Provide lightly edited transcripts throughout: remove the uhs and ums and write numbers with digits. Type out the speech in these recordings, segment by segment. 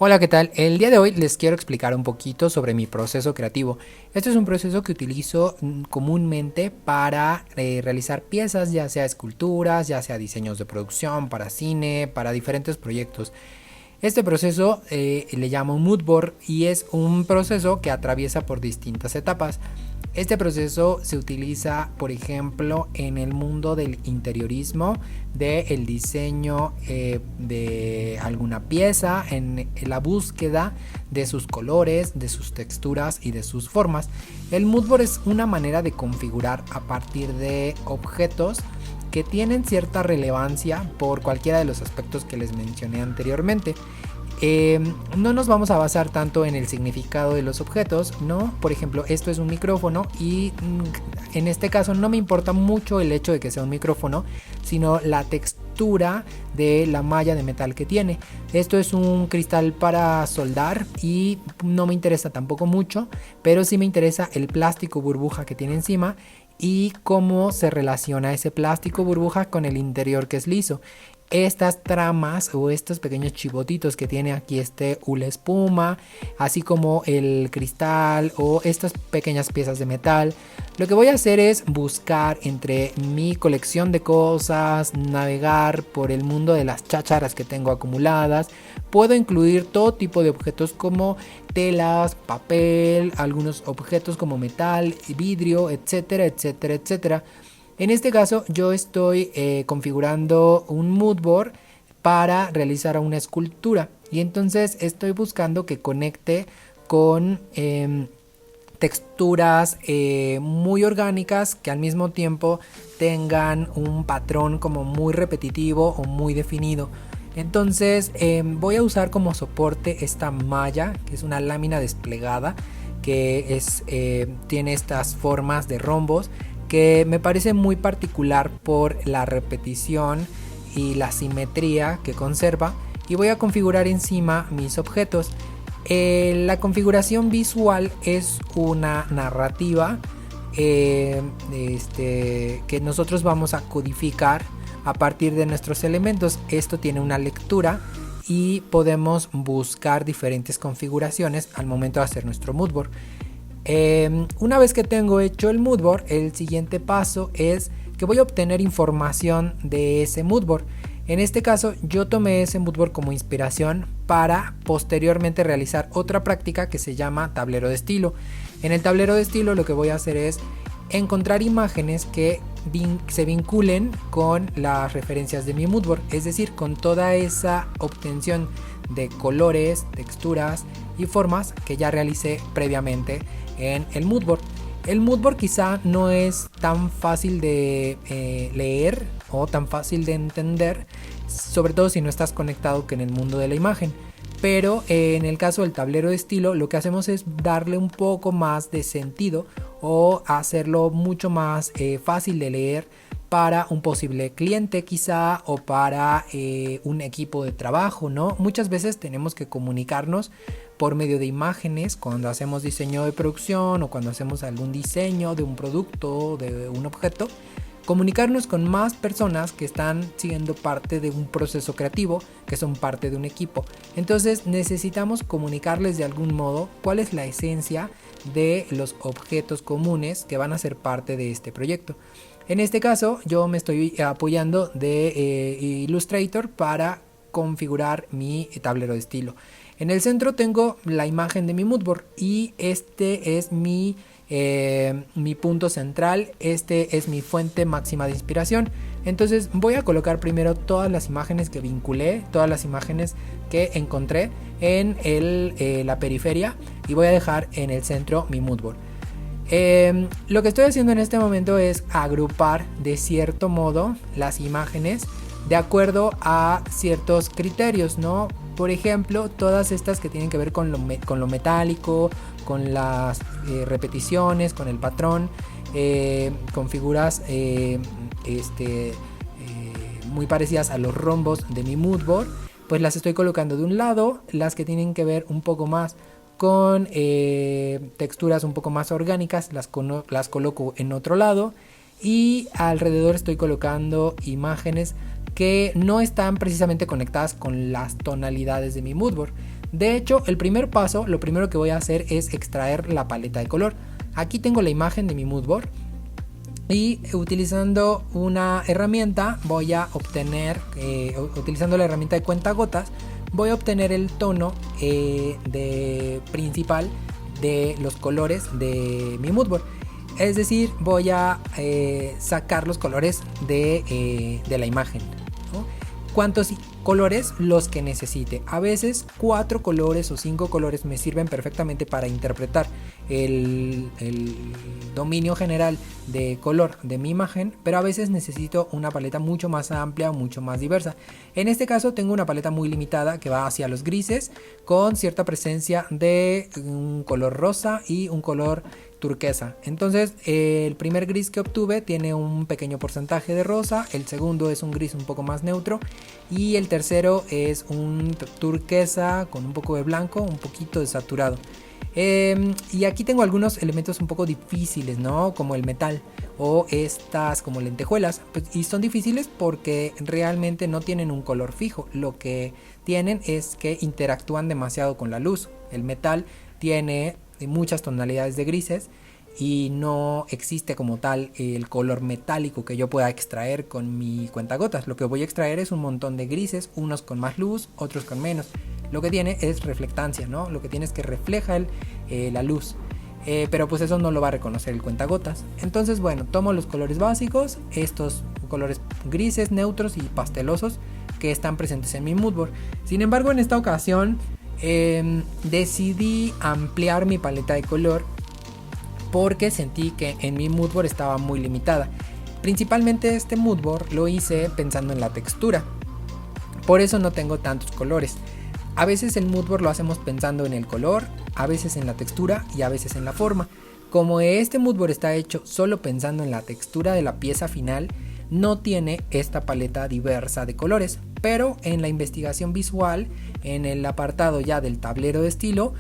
Hola, ¿qué tal? El día de hoy les quiero explicar un poquito sobre mi proceso creativo. Este es un proceso que utilizo comúnmente para realizar piezas, ya sea esculturas, ya sea diseños de producción, para cine, para diferentes proyectos. Este proceso le llamo un mood board y es un proceso que atraviesa por distintas etapas. Este proceso se utiliza, por ejemplo, en el mundo del interiorismo, del diseño de alguna pieza, en la búsqueda de sus colores, de sus texturas y de sus formas. El mood board es una manera de configurar a partir de objetos que tienen cierta relevancia por cualquiera de los aspectos que les mencioné anteriormente. No nos vamos a basar tanto en el significado de los objetos, ¿no? Por ejemplo, esto es un micrófono y en este caso no me importa mucho el hecho de que sea un micrófono, sino la textura de la malla de metal que tiene. Esto es un cristal para soldar y no me interesa tampoco mucho, pero sí me interesa el plástico burbuja que tiene encima y cómo se relaciona ese plástico burbuja con el interior que es liso. Estas tramas o estos pequeños chivotitos que tiene aquí este hula espuma, así como el cristal o estas pequeñas piezas de metal. Lo que voy a hacer es buscar entre mi colección de cosas, navegar por el mundo de las chácharas que tengo acumuladas. Puedo incluir todo tipo de objetos como telas, papel, algunos objetos como metal, vidrio, etcétera, etcétera, etcétera. En este caso yo estoy configurando un mood board para realizar una escultura y entonces estoy buscando que conecte con texturas muy orgánicas que al mismo tiempo tengan un patrón como muy repetitivo o muy definido. Entonces voy a usar como soporte esta malla, que es una lámina desplegada que tiene estas formas de rombos, que me parece muy particular por la repetición y la simetría que conserva, y voy a configurar encima mis objetos. La configuración visual es una narrativa que nosotros vamos a codificar a partir de nuestros elementos. Esto tiene una lectura y podemos buscar diferentes configuraciones al momento de hacer nuestro mood board. Una vez que tengo hecho el mood board, el siguiente paso es que voy a obtener información de ese mood board. En este caso yo tomé ese mood board como inspiración para posteriormente realizar otra práctica que se llama tablero de estilo. En el tablero de estilo lo que voy a hacer es encontrar imágenes que se vinculen con las referencias de mi mood board, es decir, con toda esa obtención de colores, texturas y formas que ya realicé previamente en el mood board. El mood board quizá no es tan fácil de leer o tan fácil de entender, sobre todo si no estás conectado con el mundo de la imagen. Pero en el caso del tablero de estilo lo que hacemos es darle un poco más de sentido o hacerlo mucho más fácil de leer para un posible cliente quizá, o para un equipo de trabajo, ¿no? Muchas veces tenemos que comunicarnos por medio de imágenes cuando hacemos diseño de producción o cuando hacemos algún diseño de un producto, de un objeto. Comunicarnos con más personas que están siendo parte de un proceso creativo, que son parte de un equipo. Entonces necesitamos comunicarles de algún modo cuál es la esencia de los objetos comunes que van a ser parte de este proyecto. En este caso yo me estoy apoyando de Illustrator para configurar mi tablero de estilo. En el centro tengo la imagen de mi mood board y este es mi punto central, este es mi fuente máxima de inspiración. Entonces voy a colocar primero todas las imágenes que vinculé, todas las imágenes que encontré en la periferia, y voy a dejar en el centro mi mood board. Lo que estoy haciendo en este momento es agrupar de cierto modo las imágenes de acuerdo a ciertos criterios, ¿no? Por ejemplo, todas estas que tienen que ver con lo metálico, con las repeticiones, con el patrón, con figuras muy parecidas a los rombos de mi mood board, pues las estoy colocando de un lado. Las que tienen que ver un poco más con texturas un poco más orgánicas las coloco en otro lado, y alrededor estoy colocando imágenes que no están precisamente conectadas con las tonalidades de mi mood board. De hecho, el primer paso, lo primero que voy a hacer es extraer la paleta de color. Aquí tengo la imagen de mi mood board y utilizando una herramienta voy a obtener, utilizando la herramienta de cuentagotas, voy a obtener el tono principal de los colores de mi mood board. Es decir, voy a sacar los colores de la imagen, ¿no? ¿Cuántos colores? Los que necesite. A veces 4 colores o 5 colores me sirven perfectamente para interpretar el dominio general de color de mi imagen, pero a veces necesito una paleta mucho más amplia o mucho más diversa. En este caso tengo una paleta muy limitada que va hacia los grises, con cierta presencia de un color rosa y un color turquesa. Entonces el primer gris que obtuve tiene un pequeño porcentaje de rosa, el segundo es un gris un poco más neutro y el tercero es un turquesa con un poco de blanco, un poquito desaturado. Y aquí tengo algunos elementos un poco difíciles, ¿no? Como el metal o estas como lentejuelas, pues, y son difíciles porque realmente no tienen un color fijo. Lo que tienen es que interactúan demasiado con la luz. El metal tiene muchas tonalidades de grises y no existe como tal el color metálico que yo pueda extraer con mi cuentagotas. Lo que voy a extraer es un montón de grises, unos con más luz, otros con menos. Lo que tiene es reflectancia, ¿no? Lo que tiene es que refleja la luz. Pero pues eso no lo va a reconocer el cuentagotas. Entonces, bueno, tomo los colores básicos, estos colores grises, neutros y pastelosos que están presentes en mi mood board. Sin embargo, en esta ocasión decidí ampliar mi paleta de color porque sentí que en mi mood board estaba muy limitada. Principalmente este mood board lo hice pensando en la textura, por eso no tengo tantos colores. A veces el mood board lo hacemos pensando en el color, a veces en la textura y a veces en la forma. Como este mood board está hecho solo pensando en la textura de la pieza final, no tiene esta paleta diversa de colores, pero en la investigación visual, en el apartado ya del tablero de estilo,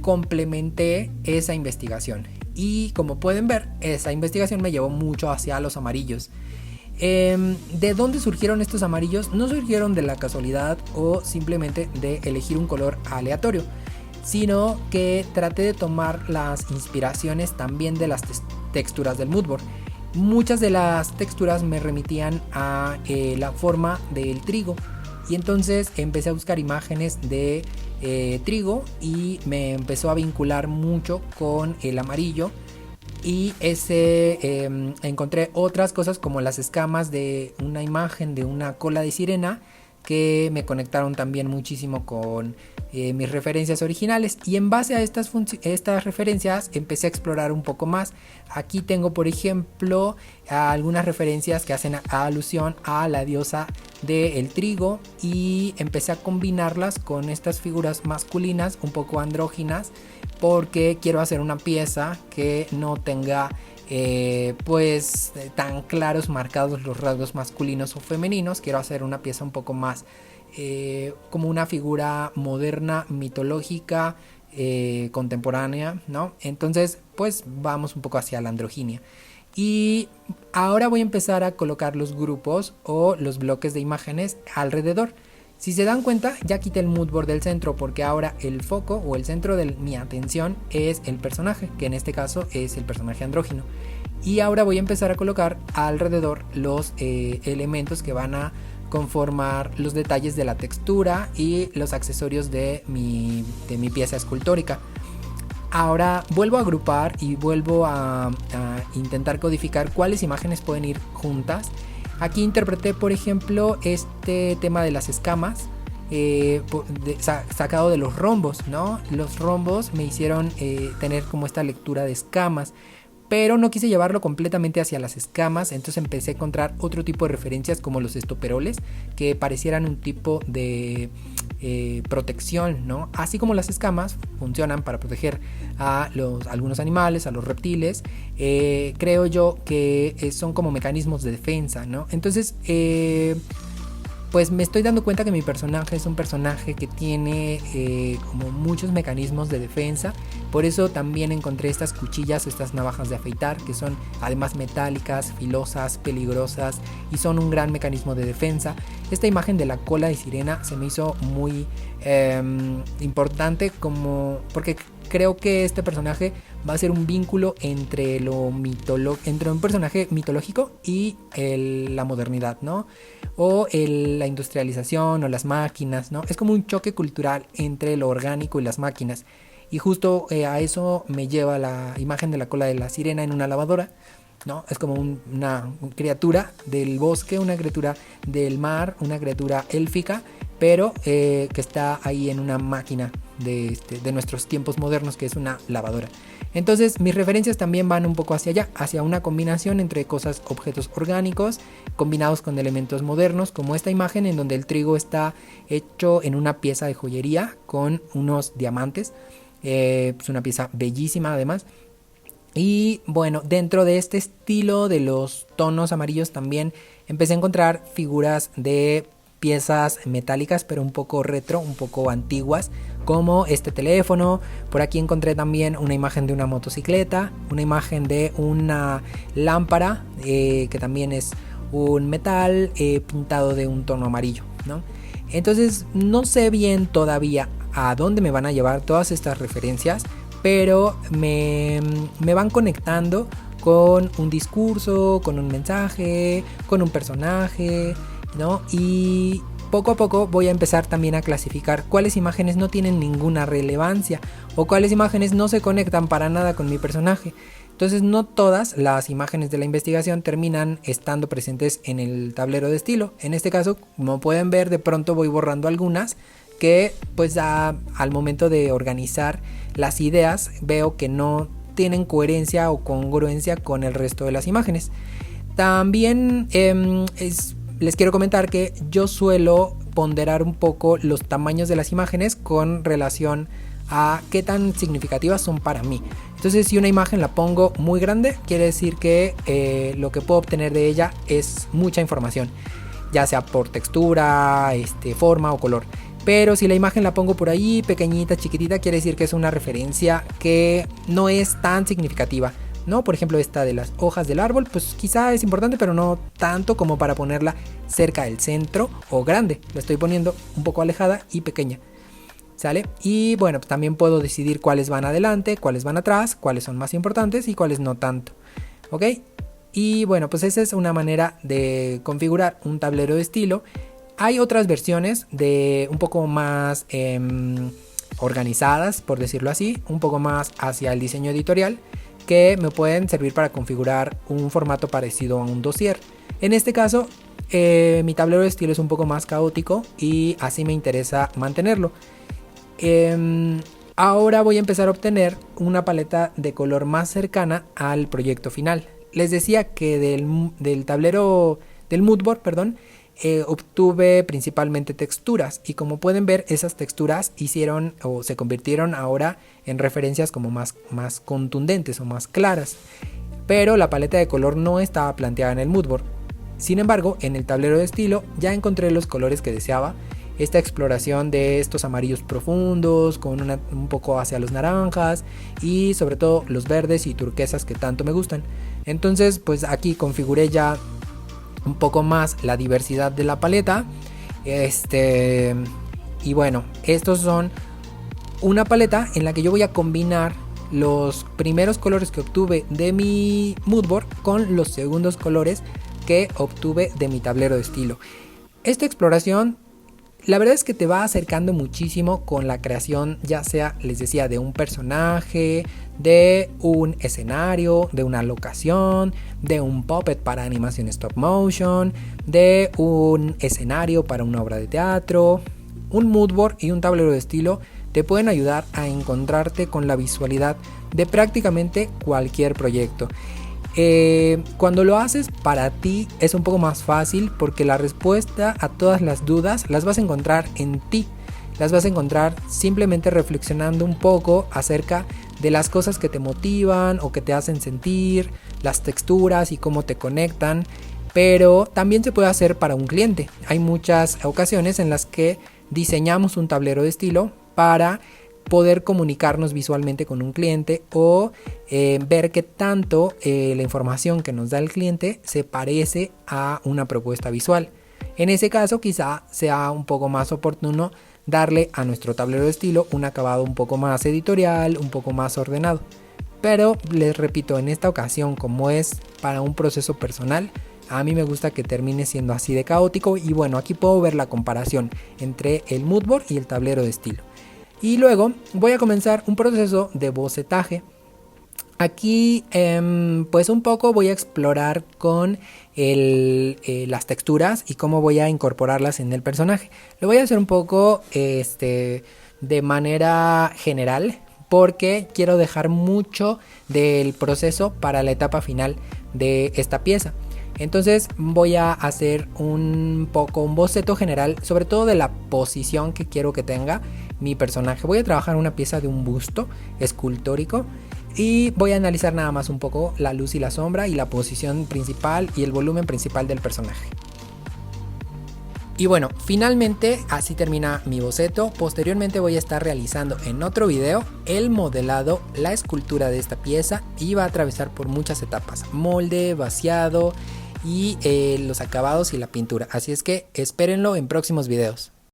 complementé esa investigación. Y como pueden ver, esa investigación me llevó mucho hacia los amarillos. ¿De dónde surgieron estos amarillos? No surgieron de la casualidad o simplemente de elegir un color aleatorio, sino que traté de tomar las inspiraciones también de las texturas del mood board. Muchas de las texturas me remitían a la forma del trigo y entonces empecé a buscar imágenes de trigo y me empezó a vincular mucho con el amarillo. Y encontré otras cosas como las escamas de una imagen de una cola de sirena que me conectaron también muchísimo con mis referencias originales, y en base a estas referencias empecé a explorar un poco más. Aquí tengo por ejemplo algunas referencias que hacen alusión a la diosa del trigo y empecé a combinarlas con estas figuras masculinas un poco andróginas porque quiero hacer una pieza que no tenga tan claros marcados los rasgos masculinos o femeninos. Quiero hacer una pieza un poco más como una figura moderna, mitológica, contemporánea, ¿no? Entonces pues vamos un poco hacia la androginia. Y ahora voy a empezar a colocar los grupos o los bloques de imágenes alrededor. Si se dan cuenta, ya quité el mood board del centro porque ahora el foco o el centro de mi atención es el personaje, que en este caso es el personaje andrógino. Y ahora voy a empezar a colocar alrededor los elementos que van a conformar los detalles de la textura y los accesorios de mi pieza escultórica. Ahora vuelvo a agrupar y vuelvo a intentar codificar cuáles imágenes pueden ir juntas. Aquí interpreté, por ejemplo, este tema de las escamas sacado de los rombos, ¿no? Los rombos me hicieron tener como esta lectura de escamas, pero no quise llevarlo completamente hacia las escamas, entonces empecé a encontrar otro tipo de referencias como los estoperoles, que parecieran un tipo de protección, ¿no? Así como las escamas funcionan para proteger a algunos animales, a los reptiles, creo yo que son como mecanismos de defensa, ¿no? Entonces pues me estoy dando cuenta que mi personaje es un personaje que tiene como muchos mecanismos de defensa. Por eso también encontré estas cuchillas, estas navajas de afeitar, que son además metálicas, filosas, peligrosas y son un gran mecanismo de defensa. Esta imagen de la cola de sirena se me hizo muy importante, como porque creo que este personaje va a ser un vínculo entre entre un personaje mitológico y la modernidad, ¿no? O la industrialización o las máquinas, ¿no? Es como un choque cultural entre lo orgánico y las máquinas. Y justo a eso me lleva la imagen de la cola de la sirena en una lavadora, ¿no? Es como una criatura del bosque, una criatura del mar, una criatura élfica, pero que está ahí en una máquina de nuestros tiempos modernos, que es una lavadora. Entonces mis referencias también van un poco hacia allá, hacia una combinación entre objetos orgánicos combinados con elementos modernos, como esta imagen en donde el trigo está hecho en una pieza de joyería con unos diamantes. Pues una pieza bellísima además. Y bueno, dentro de este estilo de los tonos amarillos también empecé a encontrar figuras de piezas metálicas, pero un poco retro, un poco antiguas, como este teléfono. Por aquí encontré también una imagen de una motocicleta, una imagen de una lámpara, que también es un metal pintado de un tono amarillo, ¿no? Entonces no sé bien todavía a dónde me van a llevar todas estas referencias, pero me van conectando con un discurso, con un mensaje, con un personaje, ¿no? Y poco a poco voy a empezar también a clasificar cuáles imágenes no tienen ninguna relevancia o cuáles imágenes no se conectan para nada con mi personaje. Entonces no todas las imágenes de la investigación terminan estando presentes en el tablero de estilo. En este caso, como pueden ver, de pronto voy borrando algunas que pues al momento de organizar las ideas veo que no tienen coherencia o congruencia con el resto de las imágenes. También les quiero comentar que yo suelo ponderar un poco los tamaños de las imágenes con relación a qué tan significativas son para mí. Entonces, si una imagen la pongo muy grande, quiere decir que lo que puedo obtener de ella es mucha información, ya sea por textura, forma o color. Pero si la imagen la pongo por ahí pequeñita, chiquitita, quiere decir que es una referencia que no es tan significativa, ¿no? Por ejemplo, esta de las hojas del árbol, pues quizá es importante, pero no tanto como para ponerla cerca del centro o grande. La estoy poniendo un poco alejada y pequeña, ¿sale? Y bueno, pues también puedo decidir cuáles van adelante, cuáles van atrás, cuáles son más importantes y cuáles no tanto, ¿ok? Y bueno, pues esa es una manera de configurar un tablero de estilo. Hay otras versiones de un poco más organizadas, por decirlo así, un poco más hacia el diseño editorial, que me pueden servir para configurar un formato parecido a un dossier. En este caso, mi tablero de estilo es un poco más caótico y así me interesa mantenerlo. Ahora voy a empezar a obtener una paleta de color más cercana al proyecto final. Les decía que del tablero del moodboard, obtuve principalmente texturas, y como pueden ver, esas texturas hicieron o se convirtieron ahora en referencias como más contundentes o más claras, pero la paleta de color no estaba planteada en el moodboard. Sin embargo, en el tablero de estilo ya encontré los colores que deseaba, esta exploración de estos amarillos profundos con un poco hacia los naranjas y sobre todo los verdes y turquesas que tanto me gustan. Entonces pues aquí configuré ya un poco más la diversidad de la paleta. Y bueno, estos son una paleta en la que yo voy a combinar los primeros colores que obtuve de mi moodboard con los segundos colores que obtuve de mi tablero de estilo. Esta exploración, la verdad es que te va acercando muchísimo con la creación, ya sea, les decía, de un personaje, de un escenario, de una locación, de un puppet para animación stop motion, de un escenario para una obra de teatro. Un moodboard y un tablero de estilo te pueden ayudar a encontrarte con la visualidad de prácticamente cualquier proyecto. Cuando lo haces para ti es un poco más fácil, porque la respuesta a todas las dudas las vas a encontrar en ti. Las vas a encontrar simplemente reflexionando un poco acerca de las cosas que te motivan o que te hacen sentir, las texturas y cómo te conectan. pero también se puede hacer para un cliente. Hay muchas ocasiones en las que diseñamos un tablero de estilo para poder comunicarnos visualmente con un cliente o ver qué tanto la información que nos da el cliente se parece a una propuesta visual. En ese caso quizá sea un poco más oportuno darle a nuestro tablero de estilo un acabado un poco más editorial, un poco más ordenado. Pero les repito, en esta ocasión, como es para un proceso personal, a mí me gusta que termine siendo así de caótico. Y bueno, aquí puedo ver la comparación entre el mood board y el tablero de estilo. Y luego voy a comenzar un proceso de bocetaje. Aquí pues un poco voy a explorar con las texturas y cómo voy a incorporarlas en el personaje. Lo voy a hacer un poco de manera general, porque quiero dejar mucho del proceso para la etapa final de esta pieza. Entonces voy a hacer un poco un boceto general, sobre todo de la posición que quiero que tenga mi personaje. Voy a trabajar una pieza de un busto escultórico y voy a analizar nada más un poco la luz y la sombra y la posición principal y el volumen principal del personaje. Y bueno, finalmente así termina mi boceto. Posteriormente voy a estar realizando en otro video el modelado, la escultura de esta pieza, y va a atravesar por muchas etapas: molde, vaciado y los acabados y la pintura. Así es que espérenlo en próximos videos.